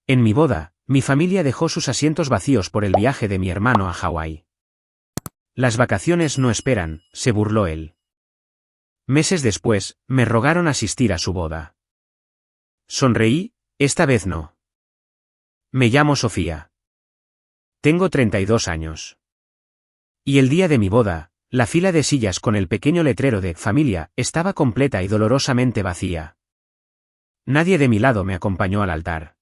En mi boda, mi familia dejó sus asientos vacíos por el viaje de mi hermano a Hawái. Las vacaciones no esperan, se burló él. Meses después, me rogaron asistir a su boda. Sonreí, esta vez no. Me llamo Sofía. Tengo 32 años. Y el día de mi boda, la fila de sillas con el pequeño letrero de familia estaba completa y dolorosamente vacía. Nadie de mi lado me acompañó al altar.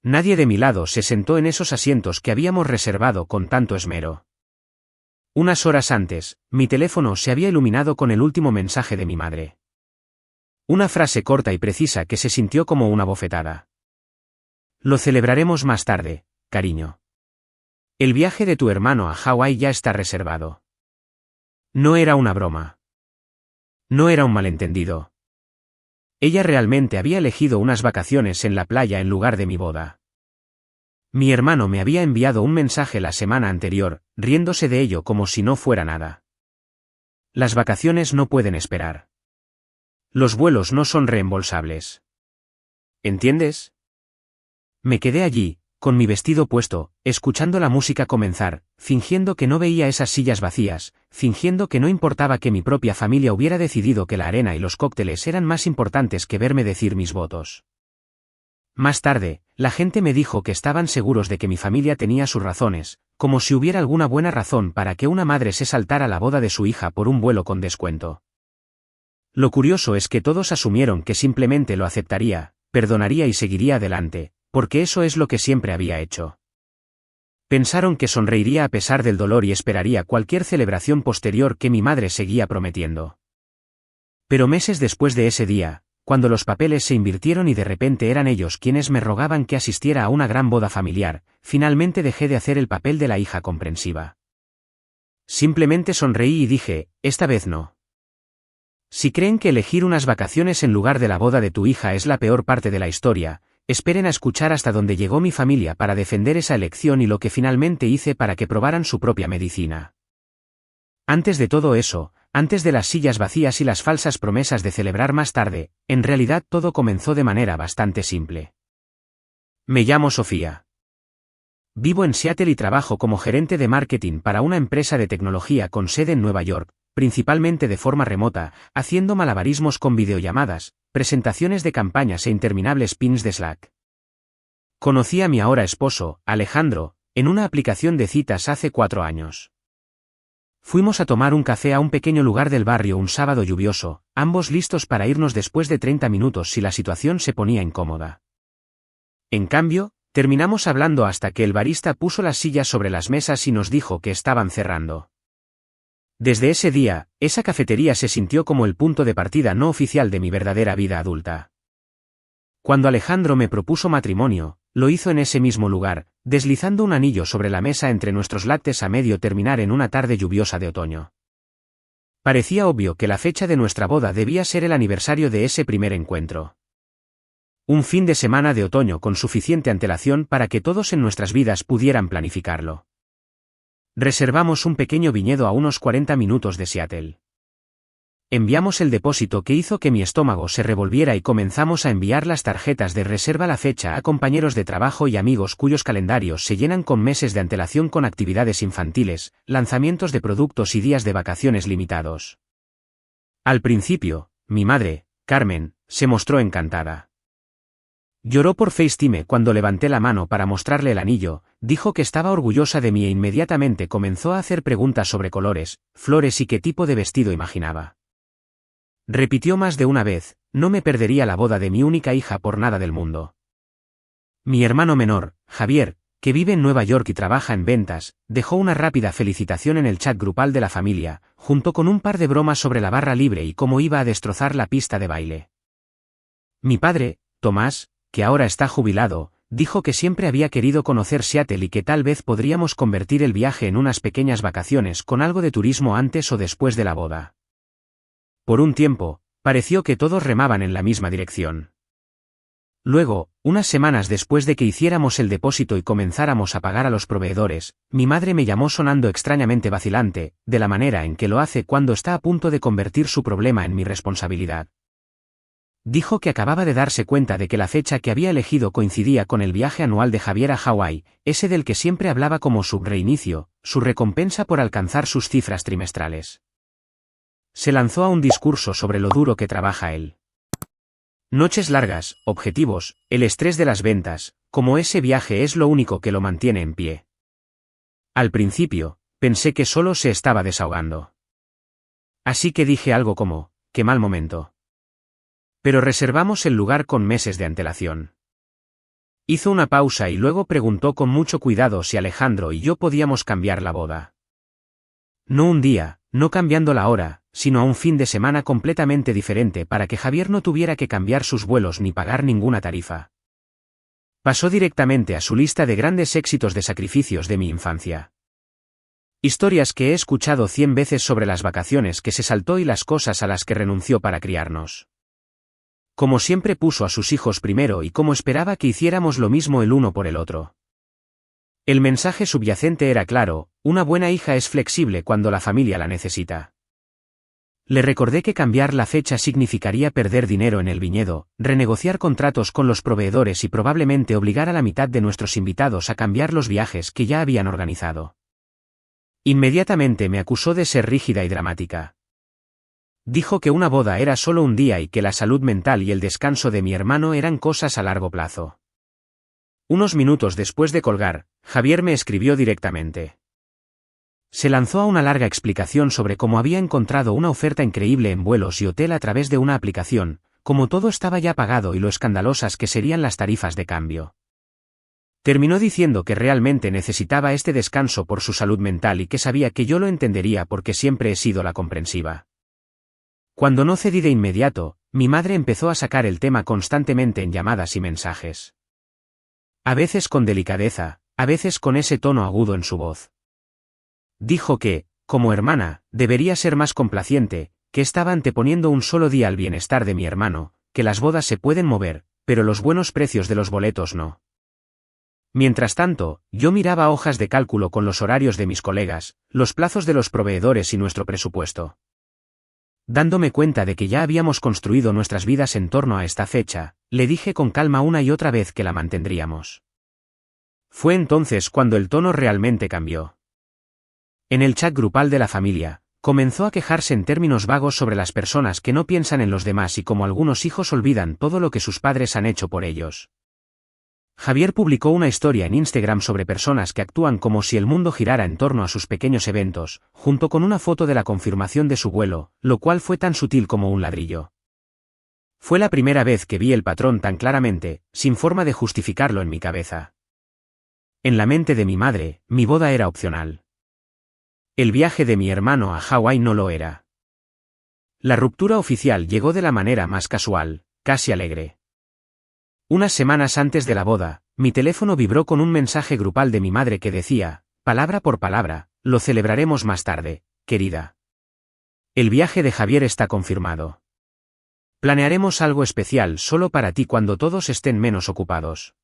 Nadie de mi lado se sentó en esos asientos que habíamos reservado con tanto esmero. Unas horas antes, mi teléfono se había iluminado con el último mensaje de mi madre. Una frase corta y precisa que se sintió como una bofetada. Lo celebraremos más tarde, cariño. El viaje de tu hermano a Hawái ya está reservado. No era una broma. No era un malentendido. Ella realmente había elegido unas vacaciones en la playa en lugar de mi boda. Mi hermano me había enviado un mensaje la semana anterior, riéndose de ello como si no fuera nada. Las vacaciones no pueden esperar. Los vuelos no son reembolsables. ¿Entiendes? Me quedé allí, con mi vestido puesto, escuchando la música comenzar, fingiendo que no veía esas sillas vacías, fingiendo que no importaba que mi propia familia hubiera decidido que la arena y los cócteles eran más importantes que verme decir mis votos. Más tarde, la gente me dijo que estaban seguros de que mi familia tenía sus razones, como si hubiera alguna buena razón para que una madre se saltara la boda de su hija por un vuelo con descuento. Lo curioso es que todos asumieron que simplemente lo aceptaría, perdonaría y seguiría adelante, porque eso es lo que siempre había hecho. Pensaron que sonreiría a pesar del dolor y esperaría cualquier celebración posterior que mi madre seguía prometiendo. Pero meses después de ese día, cuando los papeles se invirtieron y de repente eran ellos quienes me rogaban que asistiera a una gran boda familiar, finalmente dejé de hacer el papel de la hija comprensiva. Simplemente sonreí y dije, esta vez no. Si creen que elegir unas vacaciones en lugar de la boda de tu hija es la peor parte de la historia, esperen a escuchar hasta dónde llegó mi familia para defender esa elección y lo que finalmente hice para que probaran su propia medicina. Antes de todo eso, antes de las sillas vacías y las falsas promesas de celebrar más tarde, en realidad todo comenzó de manera bastante simple. Me llamo Sofía. Vivo en Seattle y trabajo como gerente de marketing para una empresa de tecnología con sede en Nueva York, principalmente de forma remota, haciendo malabarismos con videollamadas, presentaciones de campañas e interminables pins de Slack. Conocí a mi ahora esposo, Alejandro, en una aplicación de citas hace 4 años. Fuimos a tomar un café a un pequeño lugar del barrio un sábado lluvioso, ambos listos para irnos después de 30 minutos si la situación se ponía incómoda. En cambio, terminamos hablando hasta que el barista puso las sillas sobre las mesas y nos dijo que estaban cerrando. Desde ese día, esa cafetería se sintió como el punto de partida no oficial de mi verdadera vida adulta. Cuando Alejandro me propuso matrimonio, lo hizo en ese mismo lugar, deslizando un anillo sobre la mesa entre nuestros lattes a medio terminar en una tarde lluviosa de otoño. Parecía obvio que la fecha de nuestra boda debía ser el aniversario de ese primer encuentro. Un fin de semana de otoño con suficiente antelación para que todos en nuestras vidas pudieran planificarlo. Reservamos un pequeño viñedo a unos 40 minutos de Seattle. Enviamos el depósito que hizo que mi estómago se revolviera y comenzamos a enviar las tarjetas de reserva a la fecha a compañeros de trabajo y amigos cuyos calendarios se llenan con meses de antelación con actividades infantiles, lanzamientos de productos y días de vacaciones limitados. Al principio, mi madre, Carmen, se mostró encantada. Lloró por FaceTime cuando levanté la mano para mostrarle el anillo, dijo que estaba orgullosa de mí e inmediatamente comenzó a hacer preguntas sobre colores, flores y qué tipo de vestido imaginaba. Repitió más de una vez, no me perdería la boda de mi única hija por nada del mundo. Mi hermano menor, Javier, que vive en Nueva York y trabaja en ventas, dejó una rápida felicitación en el chat grupal de la familia, junto con un par de bromas sobre la barra libre y cómo iba a destrozar la pista de baile. Mi padre, Tomás, que ahora está jubilado, dijo que siempre había querido conocer Seattle y que tal vez podríamos convertir el viaje en unas pequeñas vacaciones con algo de turismo antes o después de la boda. Por un tiempo, pareció que todos remaban en la misma dirección. Luego, unas semanas después de que hiciéramos el depósito y comenzáramos a pagar a los proveedores, mi madre me llamó sonando extrañamente vacilante, de la manera en que lo hace cuando está a punto de convertir su problema en mi responsabilidad. Dijo que acababa de darse cuenta de que la fecha que había elegido coincidía con el viaje anual de Javier a Hawái, ese del que siempre hablaba como su reinicio, su recompensa por alcanzar sus cifras trimestrales. Se lanzó a un discurso sobre lo duro que trabaja él. Noches largas, objetivos, el estrés de las ventas, como ese viaje es lo único que lo mantiene en pie. Al principio, pensé que solo se estaba desahogando. Así que dije algo como, qué mal momento. Pero reservamos el lugar con meses de antelación. Hizo una pausa y luego preguntó con mucho cuidado si Alejandro y yo podíamos cambiar la boda. No un día, no cambiando la hora, sino a un fin de semana completamente diferente para que Javier no tuviera que cambiar sus vuelos ni pagar ninguna tarifa. Pasó directamente a su lista de grandes éxitos de sacrificios de mi infancia. Historias que he escuchado 100 veces sobre las vacaciones que se saltó y las cosas a las que renunció para criarnos. Como siempre puso a sus hijos primero y como esperaba que hiciéramos lo mismo el uno por el otro. El mensaje subyacente era claro, una buena hija es flexible cuando la familia la necesita. Le recordé que cambiar la fecha significaría perder dinero en el viñedo, renegociar contratos con los proveedores y probablemente obligar a la mitad de nuestros invitados a cambiar los viajes que ya habían organizado. Inmediatamente me acusó de ser rígida y dramática. Dijo que una boda era solo un día y que la salud mental y el descanso de mi hermano eran cosas a largo plazo. Unos minutos después de colgar, Javier me escribió directamente. Se lanzó a una larga explicación sobre cómo había encontrado una oferta increíble en vuelos y hotel a través de una aplicación, como todo estaba ya pagado y lo escandalosas que serían las tarifas de cambio. Terminó diciendo que realmente necesitaba este descanso por su salud mental y que sabía que yo lo entendería porque siempre he sido la comprensiva. Cuando no cedí de inmediato, mi madre empezó a sacar el tema constantemente en llamadas y mensajes. A veces con delicadeza, a veces con ese tono agudo en su voz. Dijo que, como hermana, debería ser más complaciente, que estaba anteponiendo un solo día al bienestar de mi hermano, que las bodas se pueden mover, pero los buenos precios de los boletos no. Mientras tanto, yo miraba hojas de cálculo con los horarios de mis colegas, los plazos de los proveedores y nuestro presupuesto. Dándome cuenta de que ya habíamos construido nuestras vidas en torno a esta fecha, le dije con calma una y otra vez que la mantendríamos. Fue entonces cuando el tono realmente cambió. En el chat grupal de la familia, comenzó a quejarse en términos vagos sobre las personas que no piensan en los demás y cómo algunos hijos olvidan todo lo que sus padres han hecho por ellos. Javier publicó una historia en Instagram sobre personas que actúan como si el mundo girara en torno a sus pequeños eventos, junto con una foto de la confirmación de su vuelo, lo cual fue tan sutil como un ladrillo. Fue la primera vez que vi el patrón tan claramente, sin forma de justificarlo en mi cabeza. En la mente de mi madre, mi boda era opcional. El viaje de mi hermano a Hawái no lo era. La ruptura oficial llegó de la manera más casual, casi alegre. Unas semanas antes de la boda, mi teléfono vibró con un mensaje grupal de mi madre que decía, palabra por palabra, lo celebraremos más tarde, querida. El viaje de Javier está confirmado. Planearemos algo especial solo para ti cuando todos estén menos ocupados.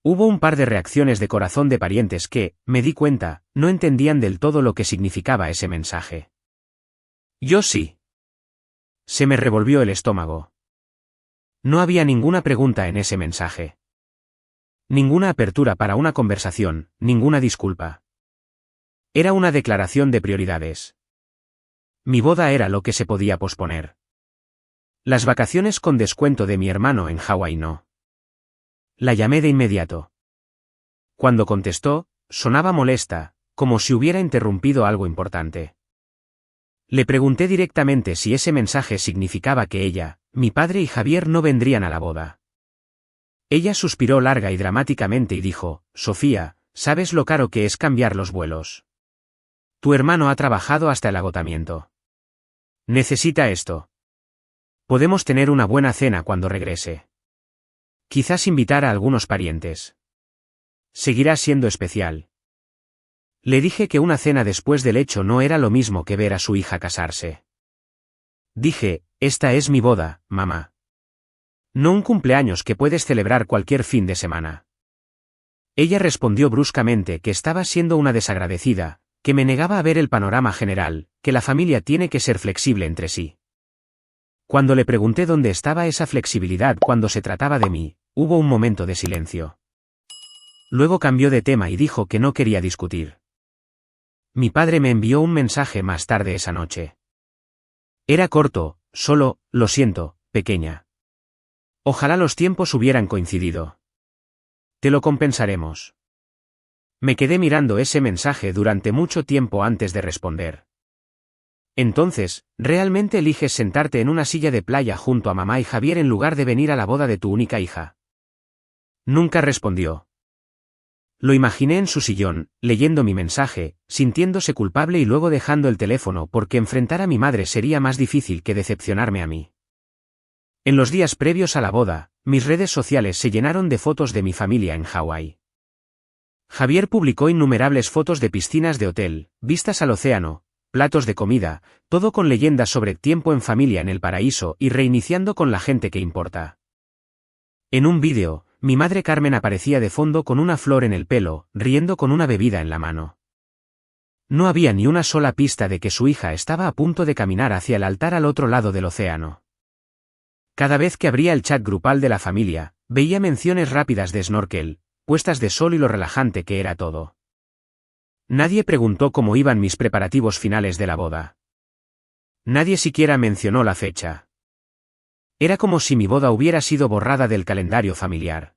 Hubo un par de reacciones de corazón de parientes que, me di cuenta, no entendían del todo lo que significaba ese mensaje. Yo sí. Se me revolvió el estómago. No había ninguna pregunta en ese mensaje. Ninguna apertura para una conversación, ninguna disculpa. Era una declaración de prioridades. Mi boda era lo que se podía posponer. Las vacaciones con descuento de mi hermano en Hawái no. La llamé de inmediato. Cuando contestó, sonaba molesta, como si hubiera interrumpido algo importante. Le pregunté directamente si ese mensaje significaba que ella, mi padre y Javier no vendrían a la boda. Ella suspiró larga y dramáticamente y dijo, Sofía, ¿sabes lo caro que es cambiar los vuelos? Tu hermano ha trabajado hasta el agotamiento. Necesita esto. Podemos tener una buena cena cuando regrese. Quizás invitar a algunos parientes. Seguirá siendo especial. Le dije que una cena después del hecho no era lo mismo que ver a su hija casarse. Dije, esta es mi boda, mamá. No un cumpleaños que puedes celebrar cualquier fin de semana. Ella respondió bruscamente que estaba siendo una desagradecida, que me negaba a ver el panorama general, que la familia tiene que ser flexible entre sí. Cuando le pregunté dónde estaba esa flexibilidad cuando se trataba de mí, hubo un momento de silencio. Luego cambió de tema y dijo que no quería discutir. Mi padre me envió un mensaje más tarde esa noche. Era corto, solo, lo siento, pequeña. Ojalá los tiempos hubieran coincidido. Te lo compensaremos. Me quedé mirando ese mensaje durante mucho tiempo antes de responder. Entonces, ¿realmente eliges sentarte en una silla de playa junto a mamá y Javier en lugar de venir a la boda de tu única hija? Nunca respondió. Lo imaginé en su sillón, leyendo mi mensaje, sintiéndose culpable y luego dejando el teléfono porque enfrentar a mi madre sería más difícil que decepcionarme a mí. En los días previos a la boda, mis redes sociales se llenaron de fotos de mi familia en Hawái. Javier publicó innumerables fotos de piscinas de hotel, vistas al océano, platos de comida, todo con leyendas sobre tiempo en familia en el paraíso y reiniciando con la gente que importa. En un vídeo, mi madre Carmen aparecía de fondo con una flor en el pelo, riendo con una bebida en la mano. No había ni una sola pista de que su hija estaba a punto de caminar hacia el altar al otro lado del océano. Cada vez que abría el chat grupal de la familia, veía menciones rápidas de snorkel, puestas de sol y lo relajante que era todo. Nadie preguntó cómo iban mis preparativos finales de la boda. Nadie siquiera mencionó la fecha. Era como si mi boda hubiera sido borrada del calendario familiar.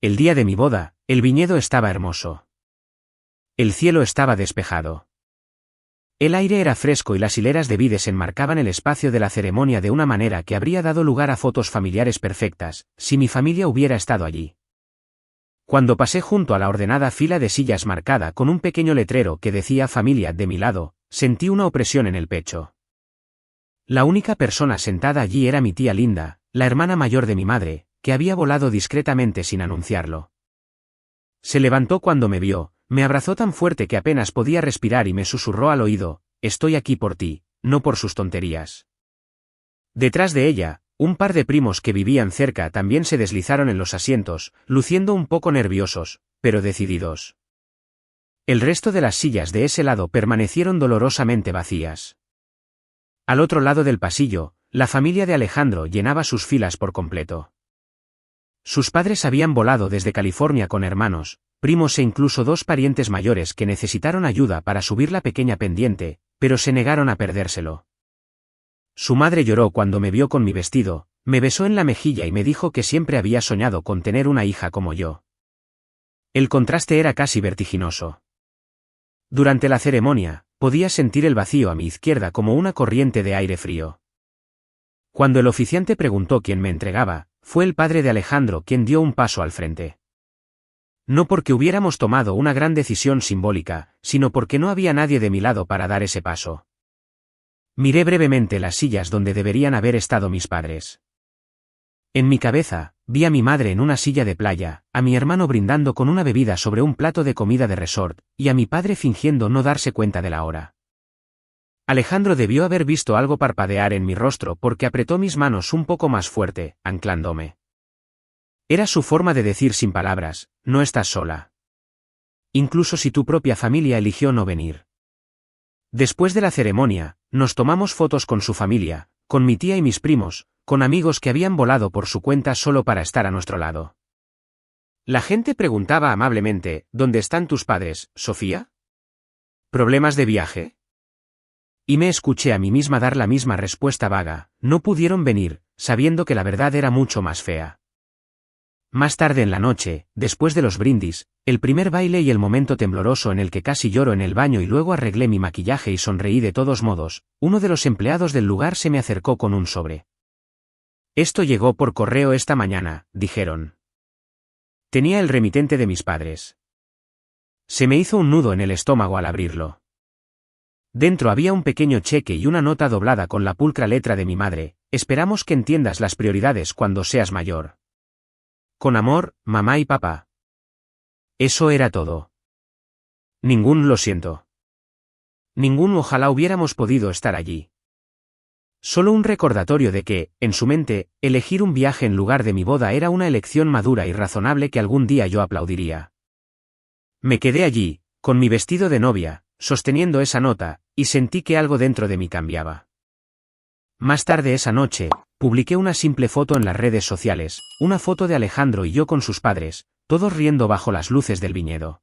El día de mi boda, el viñedo estaba hermoso. El cielo estaba despejado. El aire era fresco y las hileras de vides enmarcaban el espacio de la ceremonia de una manera que habría dado lugar a fotos familiares perfectas, si mi familia hubiera estado allí. Cuando pasé junto a la ordenada fila de sillas marcada con un pequeño letrero que decía familia de mi lado, sentí una opresión en el pecho. La única persona sentada allí era mi tía Linda, la hermana mayor de mi madre, que había volado discretamente sin anunciarlo. Se levantó cuando me vio, me abrazó tan fuerte que apenas podía respirar y me susurró al oído, estoy aquí por ti, no por sus tonterías. Detrás de ella, un par de primos que vivían cerca también se deslizaron en los asientos, luciendo un poco nerviosos, pero decididos. El resto de las sillas de ese lado permanecieron dolorosamente vacías. Al otro lado del pasillo, la familia de Alejandro llenaba sus filas por completo. Sus padres habían volado desde California con hermanos, primos e incluso dos parientes mayores que necesitaron ayuda para subir la pequeña pendiente, pero se negaron a perdérselo. Su madre lloró cuando me vio con mi vestido, me besó en la mejilla y me dijo que siempre había soñado con tener una hija como yo. El contraste era casi vertiginoso. Durante la ceremonia, podía sentir el vacío a mi izquierda como una corriente de aire frío. Cuando el oficiante preguntó quién me entregaba, fue el padre de Alejandro quien dio un paso al frente. No porque hubiéramos tomado una gran decisión simbólica, sino porque no había nadie de mi lado para dar ese paso. Miré brevemente las sillas donde deberían haber estado mis padres. En mi cabeza, vi a mi madre en una silla de playa, a mi hermano brindando con una bebida sobre un plato de comida de resort, y a mi padre fingiendo no darse cuenta de la hora. Alejandro debió haber visto algo parpadear en mi rostro porque apretó mis manos un poco más fuerte, anclándome. Era su forma de decir sin palabras, no estás sola. Incluso si tu propia familia eligió no venir. Después de la ceremonia, nos tomamos fotos con su familia, con mi tía y mis primos, con amigos que habían volado por su cuenta solo para estar a nuestro lado. La gente preguntaba amablemente, ¿dónde están tus padres, Sofía? ¿Problemas de viaje? Y me escuché a mí misma dar la misma respuesta vaga, no pudieron venir, sabiendo que la verdad era mucho más fea. Más tarde en la noche, después de los brindis, el primer baile y el momento tembloroso en el que casi lloro en el baño y luego arreglé mi maquillaje y sonreí de todos modos, uno de los empleados del lugar se me acercó con un sobre. Esto llegó por correo esta mañana, dijeron. Tenía el remitente de mis padres. Se me hizo un nudo en el estómago al abrirlo. Dentro había un pequeño cheque y una nota doblada con la pulcra letra de mi madre, esperamos que entiendas las prioridades cuando seas mayor. Con amor, mamá y papá. Eso era todo. Ningún lo siento. Ningún ojalá hubiéramos podido estar allí. Solo un recordatorio de que, en su mente, elegir un viaje en lugar de mi boda era una elección madura y razonable que algún día yo aplaudiría. Me quedé allí, con mi vestido de novia, sosteniendo esa nota, y sentí que algo dentro de mí cambiaba. Más tarde esa noche, publiqué una simple foto en las redes sociales, una foto de Alejandro y yo con sus padres, todos riendo bajo las luces del viñedo.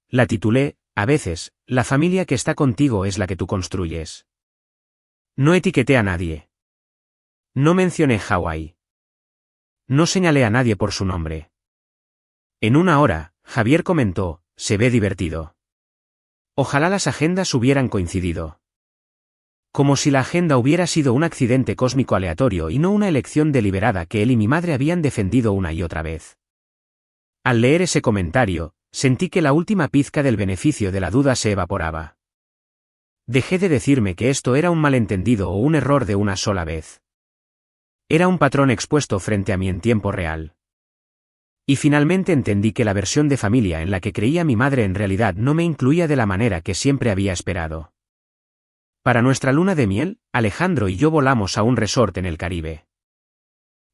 La titulé, a veces, la familia que está contigo es la que tú construyes. No etiqueté a nadie. No mencioné Hawái. No señalé a nadie por su nombre. En una hora, Javier comentó, se ve divertido. Ojalá las agendas hubieran coincidido. Como si la agenda hubiera sido un accidente cósmico aleatorio y no una elección deliberada que él y mi madre habían defendido una y otra vez. Al leer ese comentario, sentí que la última pizca del beneficio de la duda se evaporaba. Dejé de decirme que esto era un malentendido o un error de una sola vez. Era un patrón expuesto frente a mí en tiempo real. Y finalmente entendí que la versión de familia en la que creía mi madre en realidad no me incluía de la manera que siempre había esperado. Para nuestra luna de miel, Alejandro y yo volamos a un resort en el Caribe.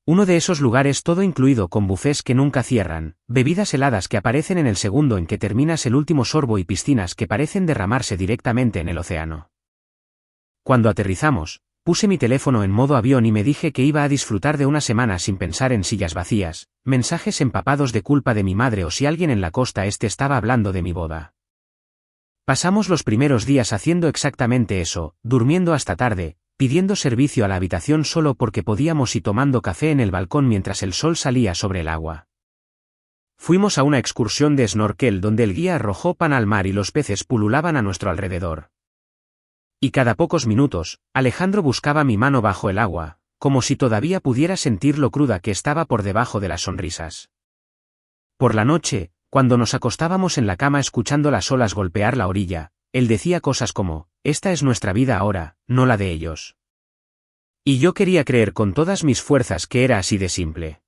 Uno de esos lugares todo incluido con bufés que nunca cierran, bebidas heladas que aparecen en el segundo en que terminas el último sorbo y piscinas que parecen derramarse directamente en el océano. Cuando aterrizamos, puse mi teléfono en modo avión y me dije que iba a disfrutar de una semana sin pensar en sillas vacías, mensajes empapados de culpa de mi madre o si alguien en la costa este estaba hablando de mi boda. Pasamos los primeros días haciendo exactamente eso, durmiendo hasta tarde, pidiendo servicio a la habitación solo porque podíamos y tomando café en el balcón mientras el sol salía sobre el agua. Fuimos a una excursión de snorkel donde el guía arrojó pan al mar y los peces pululaban a nuestro alrededor. Y cada pocos minutos, Alejandro buscaba mi mano bajo el agua, como si todavía pudiera sentir lo cruda que estaba por debajo de las sonrisas. Por la noche, cuando nos acostábamos en la cama escuchando las olas golpear la orilla, él decía cosas como, esta es nuestra vida ahora, no la de ellos. Y yo quería creer con todas mis fuerzas que era así de simple.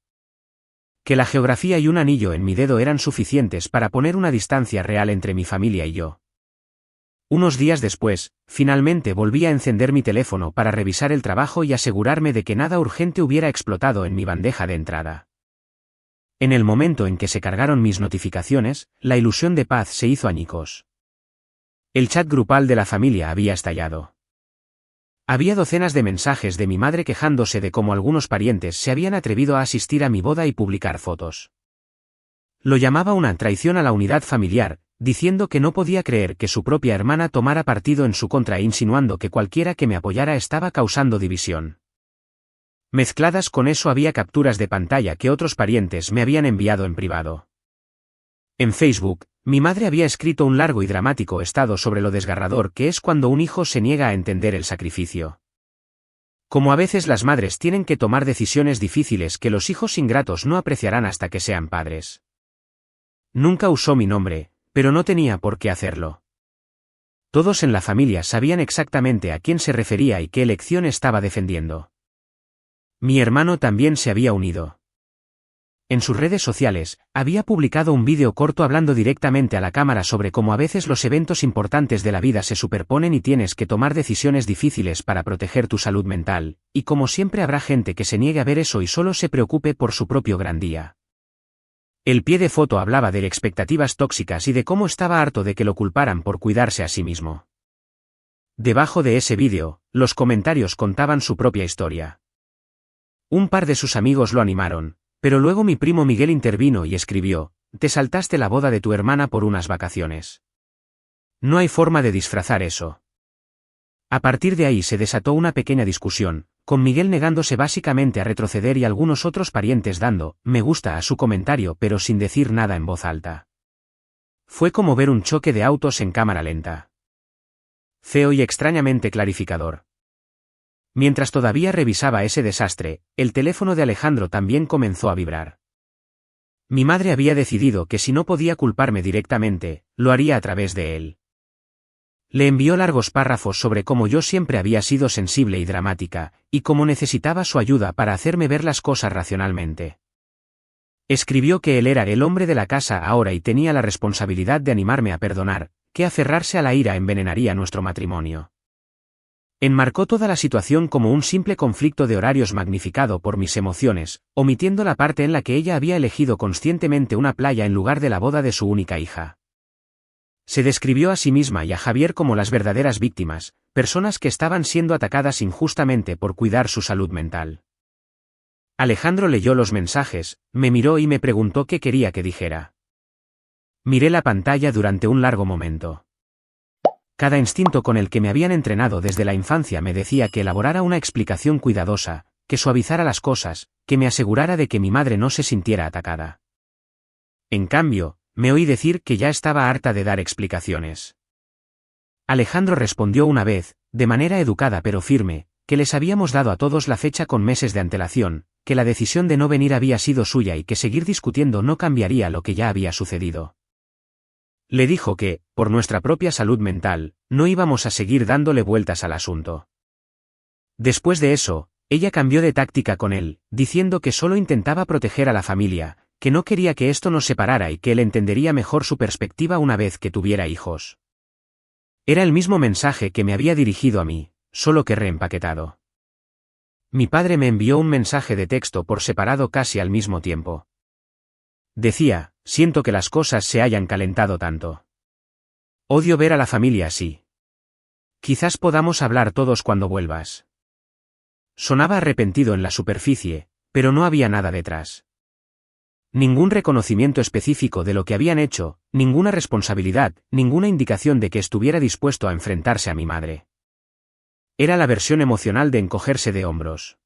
Que la geografía y un anillo en mi dedo eran suficientes para poner una distancia real entre mi familia y yo. Unos días después, finalmente volví a encender mi teléfono para revisar el trabajo y asegurarme de que nada urgente hubiera explotado en mi bandeja de entrada. En el momento en que se cargaron mis notificaciones, la ilusión de paz se hizo añicos. El chat grupal de la familia había estallado. Había docenas de mensajes de mi madre quejándose de cómo algunos parientes se habían atrevido a asistir a mi boda y publicar fotos. Lo llamaba una traición a la unidad familiar, diciendo que no podía creer que su propia hermana tomara partido en su contra e insinuando que cualquiera que me apoyara estaba causando división. Mezcladas con eso había capturas de pantalla que otros parientes me habían enviado en privado. En Facebook, mi madre había escrito un largo y dramático estado sobre lo desgarrador que es cuando un hijo se niega a entender el sacrificio. Como a veces las madres tienen que tomar decisiones difíciles que los hijos ingratos no apreciarán hasta que sean padres. Nunca usó mi nombre, pero no tenía por qué hacerlo. Todos en la familia sabían exactamente a quién se refería y qué elección estaba defendiendo. Mi hermano también se había unido. En sus redes sociales, había publicado un vídeo corto hablando directamente a la cámara sobre cómo a veces los eventos importantes de la vida se superponen y tienes que tomar decisiones difíciles para proteger tu salud mental, y como siempre habrá gente que se niegue a ver eso y solo se preocupe por su propio gran día. El pie de foto hablaba de expectativas tóxicas y de cómo estaba harto de que lo culparan por cuidarse a sí mismo. Debajo de ese vídeo, los comentarios contaban su propia historia. Un par de sus amigos lo animaron, pero luego mi primo Miguel intervino y escribió, «Te saltaste la boda de tu hermana por unas vacaciones. No hay forma de disfrazar eso». A partir de ahí se desató una pequeña discusión, con Miguel negándose básicamente a retroceder y algunos otros parientes dando me gusta a su comentario pero sin decir nada en voz alta. Fue como ver un choque de autos en cámara lenta. Feo y extrañamente clarificador. Mientras todavía revisaba ese desastre, el teléfono de Alejandro también comenzó a vibrar. Mi madre había decidido que si no podía culparme directamente, lo haría a través de él. Le envió largos párrafos sobre cómo yo siempre había sido sensible y dramática, y cómo necesitaba su ayuda para hacerme ver las cosas racionalmente. Escribió que él era el hombre de la casa ahora y tenía la responsabilidad de animarme a perdonar, que aferrarse a la ira envenenaría nuestro matrimonio. Enmarcó toda la situación como un simple conflicto de horarios magnificado por mis emociones, omitiendo la parte en la que ella había elegido conscientemente una playa en lugar de la boda de su única hija. Se describió a sí misma y a Javier como las verdaderas víctimas, personas que estaban siendo atacadas injustamente por cuidar su salud mental. Alejandro leyó los mensajes, me miró y me preguntó qué quería que dijera. Miré la pantalla durante un largo momento. Cada instinto con el que me habían entrenado desde la infancia me decía que elaborara una explicación cuidadosa, que suavizara las cosas, que me asegurara de que mi madre no se sintiera atacada. En cambio, me oí decir que ya estaba harta de dar explicaciones. Alejandro respondió una vez, de manera educada pero firme, que les habíamos dado a todos la fecha con meses de antelación, que la decisión de no venir había sido suya y que seguir discutiendo no cambiaría lo que ya había sucedido. Le dijo que, por nuestra propia salud mental, no íbamos a seguir dándole vueltas al asunto. Después de eso, ella cambió de táctica con él, diciendo que solo intentaba proteger a la familia, que no quería que esto nos separara y que él entendería mejor su perspectiva una vez que tuviera hijos. Era el mismo mensaje que me había dirigido a mí, solo que reempaquetado. Mi padre me envió un mensaje de texto por separado casi al mismo tiempo. Decía, siento que las cosas se hayan calentado tanto. Odio ver a la familia así. Quizás podamos hablar todos cuando vuelvas. Sonaba arrepentido en la superficie, pero no había nada detrás. Ningún reconocimiento específico de lo que habían hecho, ninguna responsabilidad, ninguna indicación de que estuviera dispuesto a enfrentarse a mi madre. Era la versión emocional de encogerse de hombros.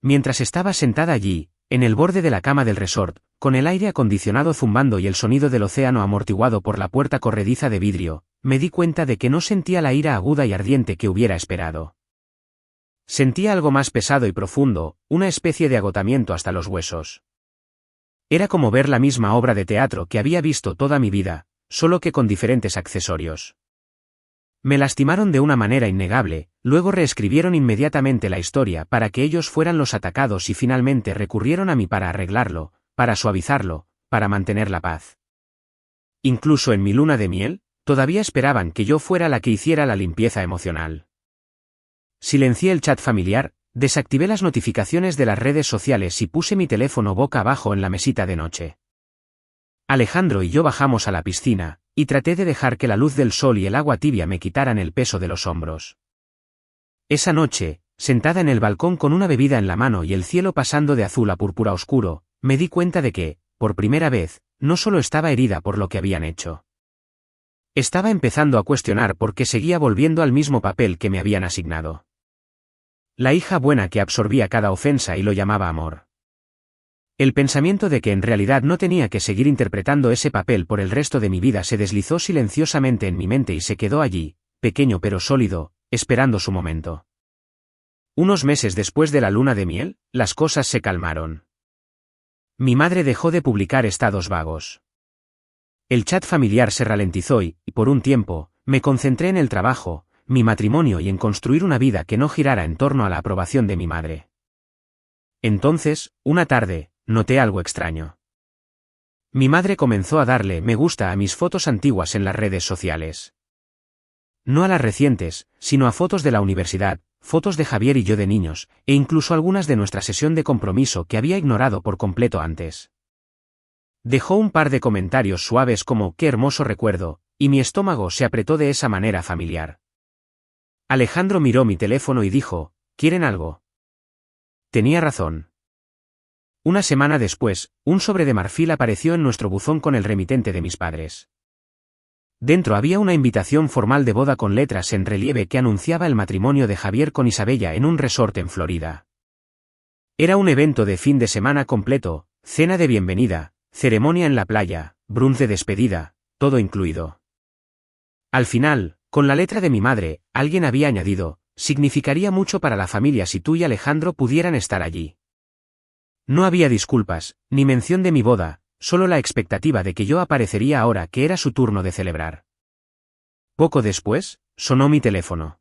Mientras estaba sentada allí, en el borde de la cama del resort, con el aire acondicionado zumbando y el sonido del océano amortiguado por la puerta corrediza de vidrio, me di cuenta de que no sentía la ira aguda y ardiente que hubiera esperado. Sentía algo más pesado y profundo, una especie de agotamiento hasta los huesos. Era como ver la misma obra de teatro que había visto toda mi vida, solo que con diferentes accesorios. Me lastimaron de una manera innegable, luego reescribieron inmediatamente la historia para que ellos fueran los atacados y finalmente recurrieron a mí para arreglarlo, para suavizarlo, para mantener la paz. Incluso en mi luna de miel, todavía esperaban que yo fuera la que hiciera la limpieza emocional. Silencié el chat familiar, desactivé las notificaciones de las redes sociales y puse mi teléfono boca abajo en la mesita de noche. Alejandro y yo bajamos a la piscina, y traté de dejar que la luz del sol y el agua tibia me quitaran el peso de los hombros. Esa noche, sentada en el balcón con una bebida en la mano y el cielo pasando de azul a púrpura oscuro, me di cuenta de que, por primera vez, no solo estaba herida por lo que habían hecho. Estaba empezando a cuestionar por qué seguía volviendo al mismo papel que me habían asignado. La hija buena que absorbía cada ofensa y lo llamaba amor. El pensamiento de que en realidad no tenía que seguir interpretando ese papel por el resto de mi vida se deslizó silenciosamente en mi mente y se quedó allí, pequeño pero sólido, esperando su momento. Unos meses después de la luna de miel, las cosas se calmaron. Mi madre dejó de publicar estados vagos. El chat familiar se ralentizó y, por un tiempo, me concentré en el trabajo, mi matrimonio y en construir una vida que no girara en torno a la aprobación de mi madre. Entonces, una tarde, noté algo extraño. Mi madre comenzó a darle me gusta a mis fotos antiguas en las redes sociales. No a las recientes, sino a fotos de la universidad, fotos de Javier y yo de niños, e incluso algunas de nuestra sesión de compromiso que había ignorado por completo antes. Dejó un par de comentarios suaves como «qué hermoso recuerdo», y mi estómago se apretó de esa manera familiar. Alejandro miró mi teléfono y dijo, ¿quieren algo? Tenía razón. Una semana después, un sobre de marfil apareció en nuestro buzón con el remitente de mis padres. Dentro había una invitación formal de boda con letras en relieve que anunciaba el matrimonio de Javier con Isabella en un resort en Florida. Era un evento de fin de semana completo, cena de bienvenida, ceremonia en la playa, brunch de despedida, todo incluido. Al final, con la letra de mi madre, alguien había añadido, significaría mucho para la familia si tú y Alejandro pudieran estar allí. No había disculpas, ni mención de mi boda, solo la expectativa de que yo aparecería ahora que era su turno de celebrar. Poco después, sonó mi teléfono.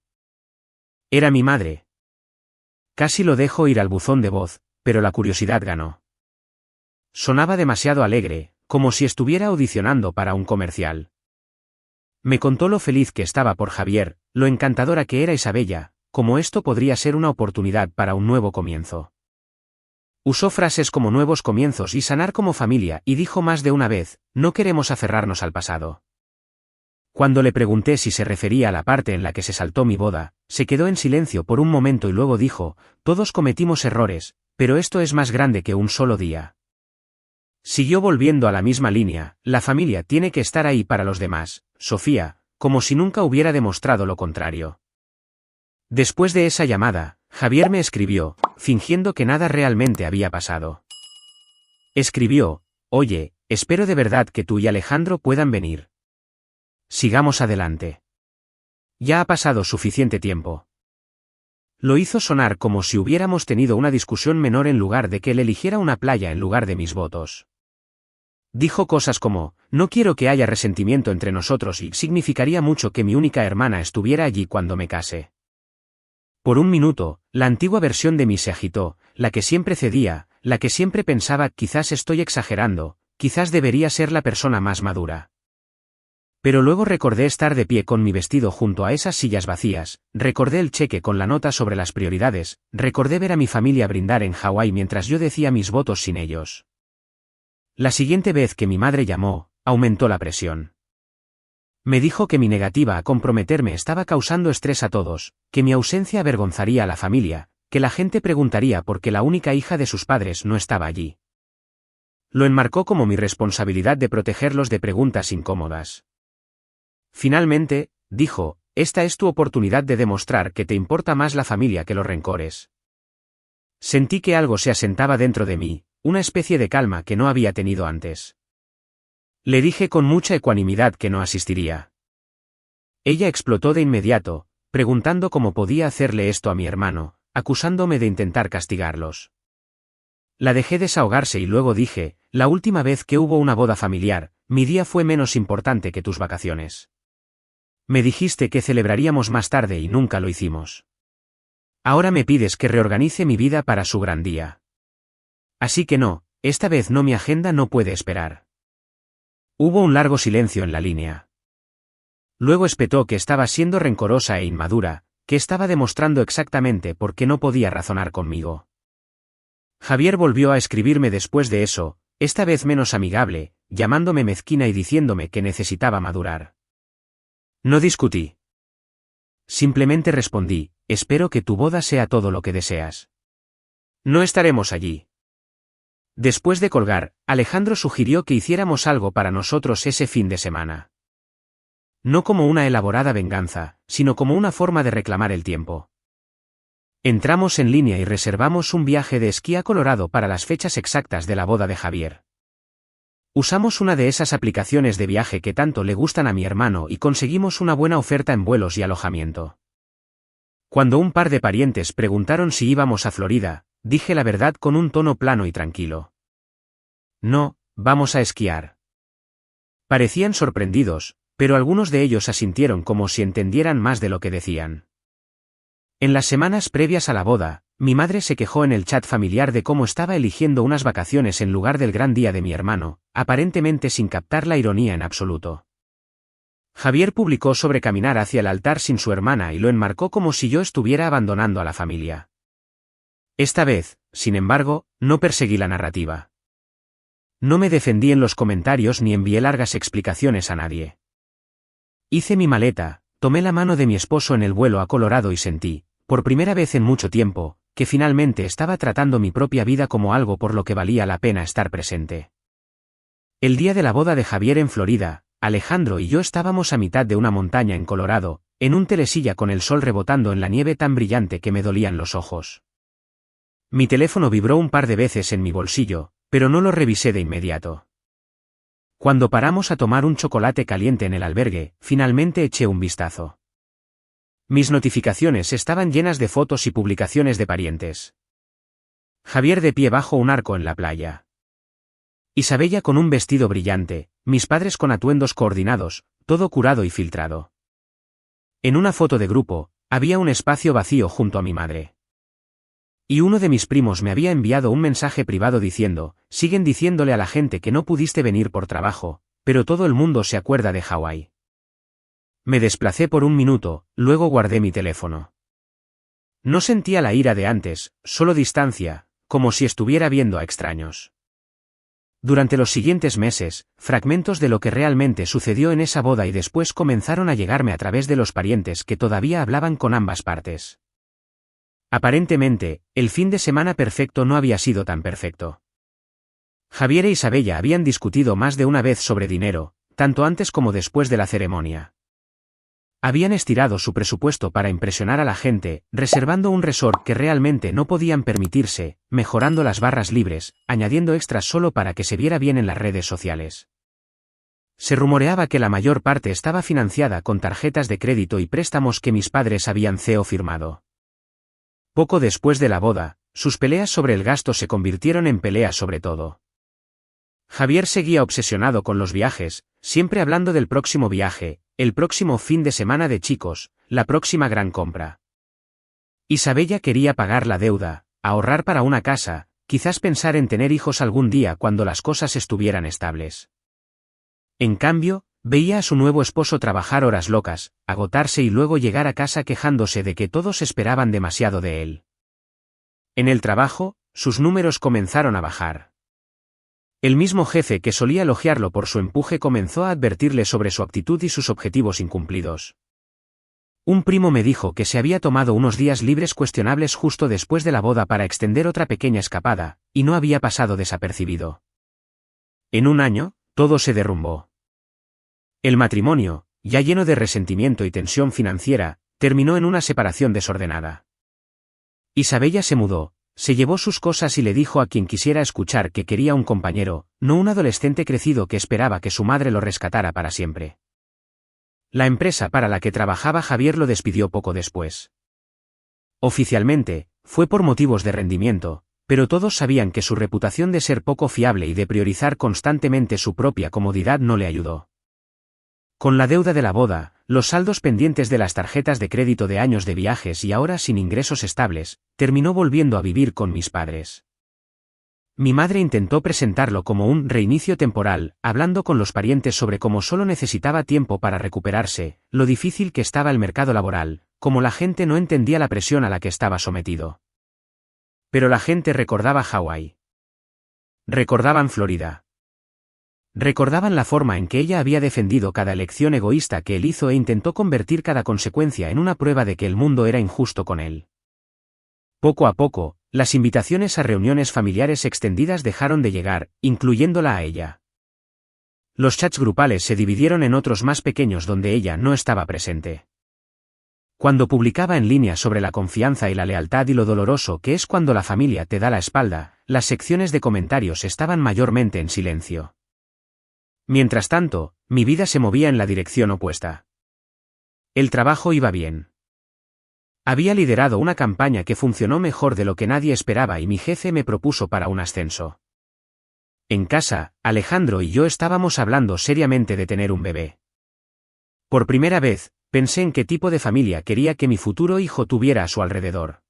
Era mi madre. Casi lo dejo ir al buzón de voz, pero la curiosidad ganó. Sonaba demasiado alegre, como si estuviera audicionando para un comercial. Me contó lo feliz que estaba por Javier, lo encantadora que era Isabella, como esto podría ser una oportunidad para un nuevo comienzo. Usó frases como nuevos comienzos y sanar como familia y dijo más de una vez, no queremos aferrarnos al pasado. Cuando le pregunté si se refería a la parte en la que se saltó mi boda, se quedó en silencio por un momento y luego dijo, todos cometimos errores, pero esto es más grande que un solo día. Siguió volviendo a la misma línea, la familia tiene que estar ahí para los demás, Sofía, como si nunca hubiera demostrado lo contrario. Después de esa llamada, Javier me escribió, fingiendo que nada realmente había pasado. Escribió, oye, espero de verdad que tú y Alejandro puedan venir. Sigamos adelante. Ya ha pasado suficiente tiempo. Lo hizo sonar como si hubiéramos tenido una discusión menor en lugar de que él eligiera una playa en lugar de mis votos. Dijo cosas como, no quiero que haya resentimiento entre nosotros y significaría mucho que mi única hermana estuviera allí cuando me case. Por un minuto, la antigua versión de mí se agitó, la que siempre cedía, la que siempre pensaba, quizás estoy exagerando, quizás debería ser la persona más madura. Pero luego recordé estar de pie con mi vestido junto a esas sillas vacías, recordé el cheque con la nota sobre las prioridades, recordé ver a mi familia brindar en Hawái mientras yo decía mis votos sin ellos. La siguiente vez que mi madre llamó, aumentó la presión. Me dijo que mi negativa a comprometerme estaba causando estrés a todos, que mi ausencia avergonzaría a la familia, que la gente preguntaría por qué la única hija de sus padres no estaba allí. Lo enmarcó como mi responsabilidad de protegerlos de preguntas incómodas. Finalmente, dijo, esta es tu oportunidad de demostrar que te importa más la familia que los rencores. Sentí que algo se asentaba dentro de mí, una especie de calma que no había tenido antes. Le dije con mucha ecuanimidad que no asistiría. Ella explotó de inmediato, preguntando cómo podía hacerle esto a mi hermano, acusándome de intentar castigarlos. La dejé desahogarse y luego dije, la última vez que hubo una boda familiar, mi día fue menos importante que tus vacaciones. Me dijiste que celebraríamos más tarde y nunca lo hicimos. Ahora me pides que reorganice mi vida para su gran día. Así que no, esta vez no, mi agenda no puede esperar. Hubo un largo silencio en la línea. Luego espetó que estaba siendo rencorosa e inmadura, que estaba demostrando exactamente por qué no podía razonar conmigo. Javier volvió a escribirme después de eso, esta vez menos amigable, llamándome mezquina y diciéndome que necesitaba madurar. No discutí. Simplemente respondí, espero que tu boda sea todo lo que deseas. No estaremos allí. Después de colgar, Alejandro sugirió que hiciéramos algo para nosotros ese fin de semana. No como una elaborada venganza, sino como una forma de reclamar el tiempo. Entramos en línea y reservamos un viaje de esquí a Colorado para las fechas exactas de la boda de Javier. Usamos una de esas aplicaciones de viaje que tanto le gustan a mi hermano y conseguimos una buena oferta en vuelos y alojamiento. Cuando un par de parientes preguntaron si íbamos a Florida, dije la verdad con un tono plano y tranquilo. No, vamos a esquiar. Parecían sorprendidos, pero algunos de ellos asintieron como si entendieran más de lo que decían. En las semanas previas a la boda, mi madre se quejó en el chat familiar de cómo estaba eligiendo unas vacaciones en lugar del gran día de mi hermano, aparentemente sin captar la ironía en absoluto. Javier publicó sobre caminar hacia el altar sin su hermana y lo enmarcó como si yo estuviera abandonando a la familia. Esta vez, sin embargo, no perseguí la narrativa. No me defendí en los comentarios ni envié largas explicaciones a nadie. Hice mi maleta, tomé la mano de mi esposo en el vuelo a Colorado y sentí, por primera vez en mucho tiempo, que finalmente estaba tratando mi propia vida como algo por lo que valía la pena estar presente. El día de la boda de Javier en Florida, Alejandro y yo estábamos a mitad de una montaña en Colorado, en un telesilla con el sol rebotando en la nieve tan brillante que me dolían los ojos. Mi teléfono vibró un par de veces en mi bolsillo, pero no lo revisé de inmediato. Cuando paramos a tomar un chocolate caliente en el albergue, finalmente eché un vistazo. Mis notificaciones estaban llenas de fotos y publicaciones de parientes. Javier de pie bajo un arco en la playa. Isabella con un vestido brillante, mis padres con atuendos coordinados, todo curado y filtrado. En una foto de grupo, había un espacio vacío junto a mi madre. Y uno de mis primos me había enviado un mensaje privado diciendo, siguen diciéndole a la gente que no pudiste venir por trabajo, pero todo el mundo se acuerda de Hawái. Me desplacé por un minuto, luego guardé mi teléfono. No sentía la ira de antes, solo distancia, como si estuviera viendo a extraños. Durante los siguientes meses, fragmentos de lo que realmente sucedió en esa boda y después comenzaron a llegarme a través de los parientes que todavía hablaban con ambas partes. Aparentemente, el fin de semana perfecto no había sido tan perfecto. Javier e Isabella habían discutido más de una vez sobre dinero, tanto antes como después de la ceremonia. Habían estirado su presupuesto para impresionar a la gente, reservando un resort que realmente no podían permitirse, mejorando las barras libres, añadiendo extras solo para que se viera bien en las redes sociales. Se rumoreaba que la mayor parte estaba financiada con tarjetas de crédito y préstamos que mis padres habían firmado. Poco después de la boda, sus peleas sobre el gasto se convirtieron en peleas sobre todo. Javier seguía obsesionado con los viajes, siempre hablando del próximo viaje, el próximo fin de semana de chicos, la próxima gran compra. Isabella quería pagar la deuda, ahorrar para una casa, quizás pensar en tener hijos algún día cuando las cosas estuvieran estables. En cambio, veía a su nuevo esposo trabajar horas locas, agotarse y luego llegar a casa quejándose de que todos esperaban demasiado de él. En el trabajo, sus números comenzaron a bajar. El mismo jefe que solía elogiarlo por su empuje comenzó a advertirle sobre su actitud y sus objetivos incumplidos. Un primo me dijo que se había tomado unos días libres cuestionables justo después de la boda para extender otra pequeña escapada, y no había pasado desapercibido. En un año, todo se derrumbó. El matrimonio, ya lleno de resentimiento y tensión financiera, terminó en una separación desordenada. Isabella se mudó. Se llevó sus cosas y le dijo a quien quisiera escuchar que quería un compañero, no un adolescente crecido que esperaba que su madre lo rescatara para siempre. La empresa para la que trabajaba Javier lo despidió poco después. Oficialmente, fue por motivos de rendimiento, pero todos sabían que su reputación de ser poco fiable y de priorizar constantemente su propia comodidad no le ayudó. Con la deuda de la boda, los saldos pendientes de las tarjetas de crédito de años de viajes y ahora sin ingresos estables, terminó volviendo a vivir con mis padres. Mi madre intentó presentarlo como un reinicio temporal, hablando con los parientes sobre cómo solo necesitaba tiempo para recuperarse, lo difícil que estaba el mercado laboral, cómo la gente no entendía la presión a la que estaba sometido. Pero la gente recordaba Hawái. Recordaban Florida. Recordaban la forma en que ella había defendido cada elección egoísta que él hizo e intentó convertir cada consecuencia en una prueba de que el mundo era injusto con él. Poco a poco, las invitaciones a reuniones familiares extendidas dejaron de llegar, incluyéndola a ella. Los chats grupales se dividieron en otros más pequeños donde ella no estaba presente. Cuando publicaba en línea sobre la confianza y la lealtad y lo doloroso que es cuando la familia te da la espalda, las secciones de comentarios estaban mayormente en silencio. Mientras tanto, mi vida se movía en la dirección opuesta. El trabajo iba bien. Había liderado una campaña que funcionó mejor de lo que nadie esperaba y mi jefe me propuso para un ascenso. En casa, Alejandro y yo estábamos hablando seriamente de tener un bebé. Por primera vez, pensé en qué tipo de familia quería que mi futuro hijo tuviera a su alrededor.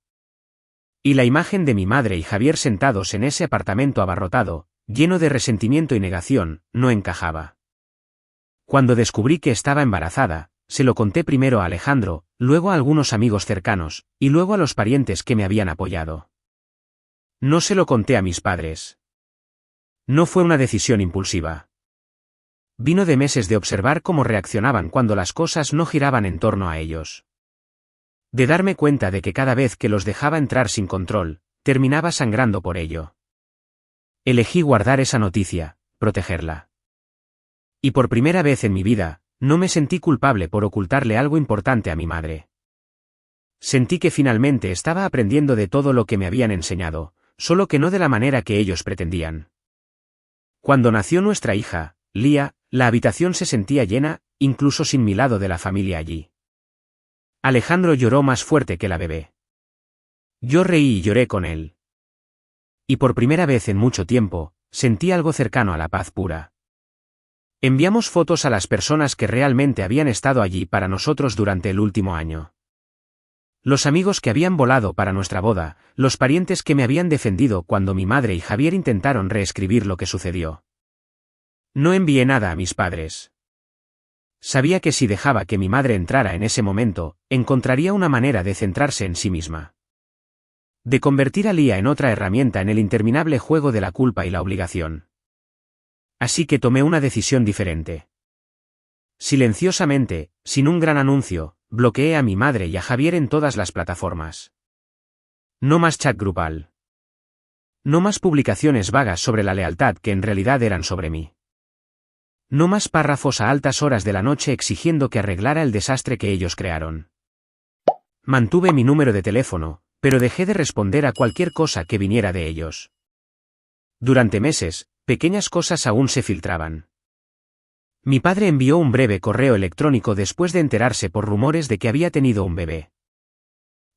Y la imagen de mi madre y Javier sentados en ese apartamento abarrotado, lleno de resentimiento y negación, no encajaba. Cuando descubrí que estaba embarazada, se lo conté primero a Alejandro, luego a algunos amigos cercanos, y luego a los parientes que me habían apoyado. No se lo conté a mis padres. No fue una decisión impulsiva. Vino de meses de observar cómo reaccionaban cuando las cosas no giraban en torno a ellos. De darme cuenta de que cada vez que los dejaba entrar sin control, terminaba sangrando por ello. Elegí guardar esa noticia, protegerla. Y por primera vez en mi vida, no me sentí culpable por ocultarle algo importante a mi madre. Sentí que finalmente estaba aprendiendo de todo lo que me habían enseñado, solo que no de la manera que ellos pretendían. Cuando nació nuestra hija, Lía, la habitación se sentía llena, incluso sin mi lado de la familia allí. Alejandro lloró más fuerte que la bebé. Yo reí y lloré con él. Y por primera vez en mucho tiempo, sentí algo cercano a la paz pura. Enviamos fotos a las personas que realmente habían estado allí para nosotros durante el último año. Los amigos que habían volado para nuestra boda, los parientes que me habían defendido cuando mi madre y Javier intentaron reescribir lo que sucedió. No envié nada a mis padres. Sabía que si dejaba que mi madre entrara en ese momento, encontraría una manera de centrarse en sí misma. De convertir a Lía en otra herramienta en el interminable juego de la culpa y la obligación. Así que tomé una decisión diferente. Silenciosamente, sin un gran anuncio, bloqueé a mi madre y a Javier en todas las plataformas. No más chat grupal. No más publicaciones vagas sobre la lealtad que en realidad eran sobre mí. No más párrafos a altas horas de la noche exigiendo que arreglara el desastre que ellos crearon. Mantuve mi número de teléfono, pero dejé de responder a cualquier cosa que viniera de ellos. Durante meses, pequeñas cosas aún se filtraban. Mi padre envió un breve correo electrónico después de enterarse por rumores de que había tenido un bebé.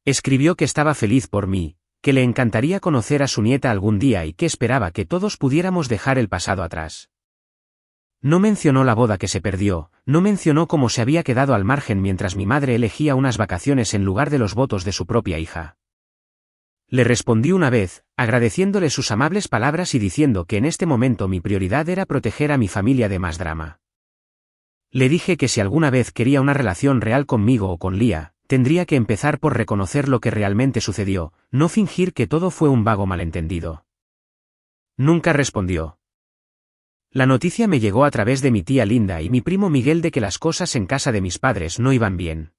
Escribió que estaba feliz por mí, que le encantaría conocer a su nieta algún día y que esperaba que todos pudiéramos dejar el pasado atrás. No mencionó la boda que se perdió, no mencionó cómo se había quedado al margen mientras mi madre elegía unas vacaciones en lugar de los votos de su propia hija. Le respondí una vez, agradeciéndole sus amables palabras y diciendo que en este momento mi prioridad era proteger a mi familia de más drama. Le dije que si alguna vez quería una relación real conmigo o con Lía, tendría que empezar por reconocer lo que realmente sucedió, no fingir que todo fue un vago malentendido. Nunca respondió. La noticia me llegó a través de mi tía Linda y mi primo Miguel de que las cosas en casa de mis padres no iban bien.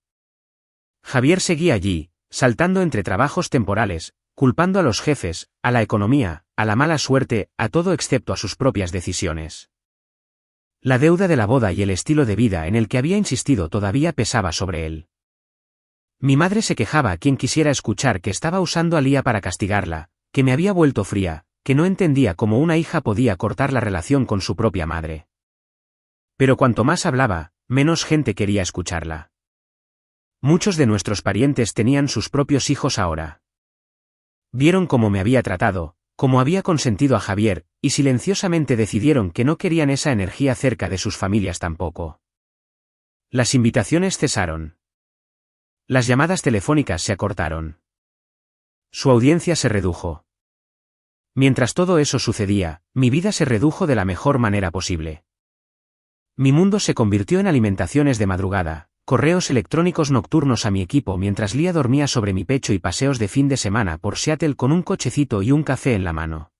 Javier seguía allí, saltando entre trabajos temporales, culpando a los jefes, a la economía, a la mala suerte, a todo excepto a sus propias decisiones. La deuda de la boda y el estilo de vida en el que había insistido todavía pesaba sobre él. Mi madre se quejaba a quien quisiera escuchar que estaba usando a Lía para castigarla, que me había vuelto fría, que no entendía cómo una hija podía cortar la relación con su propia madre. Pero cuanto más hablaba, menos gente quería escucharla. Muchos de nuestros parientes tenían sus propios hijos ahora. Vieron cómo me había tratado, cómo había consentido a Javier, y silenciosamente decidieron que no querían esa energía cerca de sus familias tampoco. Las invitaciones cesaron. Las llamadas telefónicas se acortaron. Su audiencia se redujo. Mientras todo eso sucedía, mi vida se redujo de la mejor manera posible. Mi mundo se convirtió en alimentaciones de madrugada, correos electrónicos nocturnos a mi equipo mientras Lía dormía sobre mi pecho y paseos de fin de semana por Seattle con un cochecito y un café en la mano.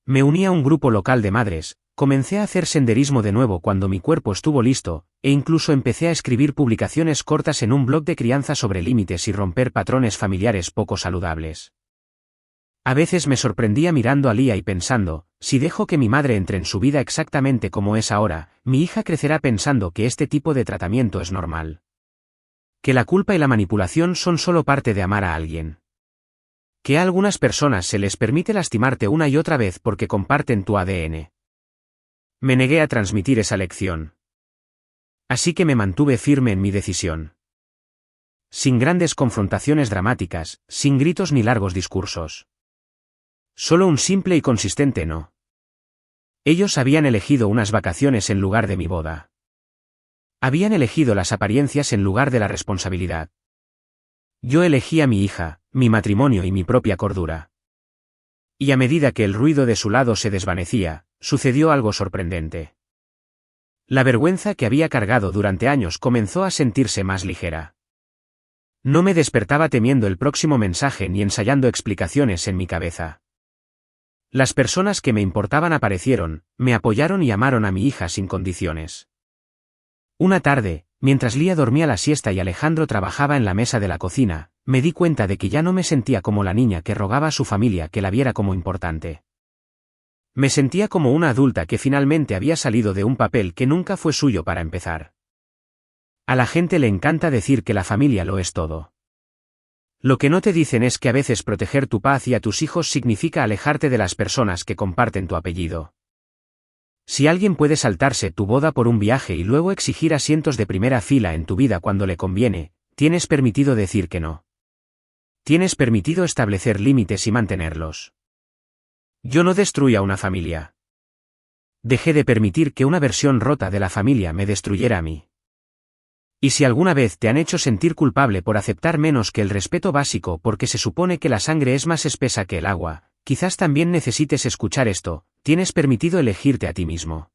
Me uní a un grupo local de madres, comencé a hacer senderismo de nuevo cuando mi cuerpo estuvo listo, e incluso empecé a escribir publicaciones cortas en un blog de crianza sobre límites y romper patrones familiares poco saludables. A veces me sorprendía mirando a Lía y pensando, si dejo que mi madre entre en su vida exactamente como es ahora, mi hija crecerá pensando que este tipo de tratamiento es normal. Que la culpa y la manipulación son solo parte de amar a alguien. Que a algunas personas se les permite lastimarte una y otra vez porque comparten tu ADN. Me negué a transmitir esa lección. Así que me mantuve firme en mi decisión. Sin grandes confrontaciones dramáticas, sin gritos ni largos discursos. Solo un simple y consistente no. Ellos habían elegido unas vacaciones en lugar de mi boda. Habían elegido las apariencias en lugar de la responsabilidad. Yo elegí a mi hija, mi matrimonio y mi propia cordura. Y a medida que el ruido de su lado se desvanecía, sucedió algo sorprendente. La vergüenza que había cargado durante años comenzó a sentirse más ligera. No me despertaba temiendo el próximo mensaje ni ensayando explicaciones en mi cabeza. Las personas que me importaban aparecieron, me apoyaron y amaron a mi hija sin condiciones. Una tarde, mientras Lía dormía la siesta y Alejandro trabajaba en la mesa de la cocina, me di cuenta de que ya no me sentía como la niña que rogaba a su familia que la viera como importante. Me sentía como una adulta que finalmente había salido de un papel que nunca fue suyo para empezar. A la gente le encanta decir que la familia lo es todo. Lo que no te dicen es que a veces proteger tu paz y a tus hijos significa alejarte de las personas que comparten tu apellido. Si alguien puede saltarse tu boda por un viaje y luego exigir asientos de primera fila en tu vida cuando le conviene, tienes permitido decir que no. Tienes permitido establecer límites y mantenerlos. Yo no destruí a una familia. Dejé de permitir que una versión rota de la familia me destruyera a mí. Y si alguna vez te han hecho sentir culpable por aceptar menos que el respeto básico porque se supone que la sangre es más espesa que el agua, quizás también necesites escuchar esto: tienes permitido elegirte a ti mismo.